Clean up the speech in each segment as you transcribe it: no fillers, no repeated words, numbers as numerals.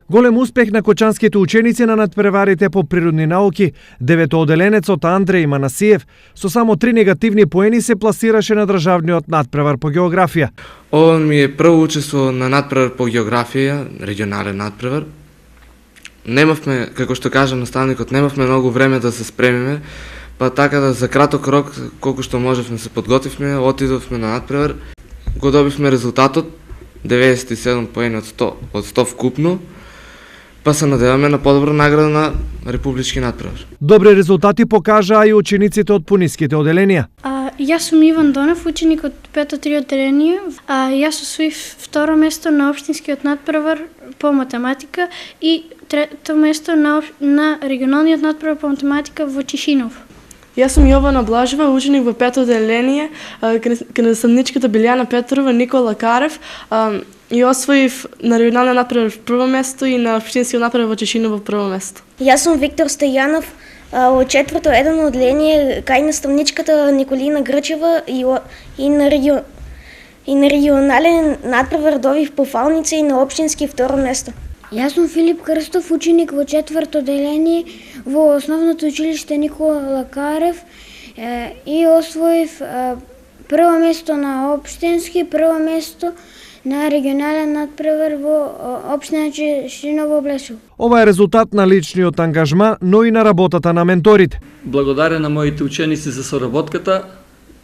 Голем успех на кочанските ученици на надпреварите по природни науки, деветооделенецот Андреј Манасиев со само 3 негативни поени се пласираше на државниот надпревар по географија. Ова ми е прво учество на надпревар по географија, регионален надпревар. Немавме, како што кажа наставникот, немавме многу време да се спремиме, па така да за краток рок, колку што можевме се подготвивме, отидовме на надпревар, го добивме резултатот 97 поени од 100 вкупно, па се надеваме на подобра награда на републички надпревар. Добри резултати покажаа и учениците од пониските оделенија. Јас сум Иван Донев, ученик од 5-3 оделение. Јас освоив второ место на општинскиот надпревар по математика и трето место на регионалниот надпревар по математика во Чишинов. Јас сум Јована Блажева, ученик во 5-то оделение кај наставничката Билјана Петрова, Никола Карев и освоив на регионалниот надпревар прво место и на општинскиот надпревар во Чешиново прво место. Јас сум Виктор Стојанов, од 4-то едно оделение кај наставничката Николина Грчева и на регионален надпревар добив по фалница и на општински второ место. Јас сум Филип Крстов, ученик во 4-то оделение во основното училиште Никола Карев и освоив прво место на општински, прво место на регионален надпревар во општина Чешиново Блесу. Ова е резултат на личниот ангажман, но и на работата на менторите. Благодарен на моите ученици за соработката,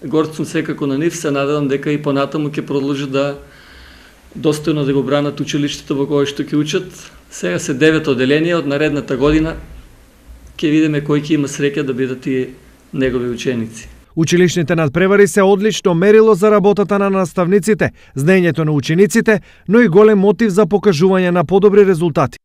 горд сум секако на нив, се надевам дека и понатаму ќе продолжат да достојно да го бранат училиштето во кое што ќе учат. Сега се 9 оделение, од наредната година ќе видиме кој ќе има среќа да бидат и негови ученици. Училишните надпревари се одлично мерило за работата на наставниците, знаењето на учениците, но и голем мотив за покажување на подобри резултати.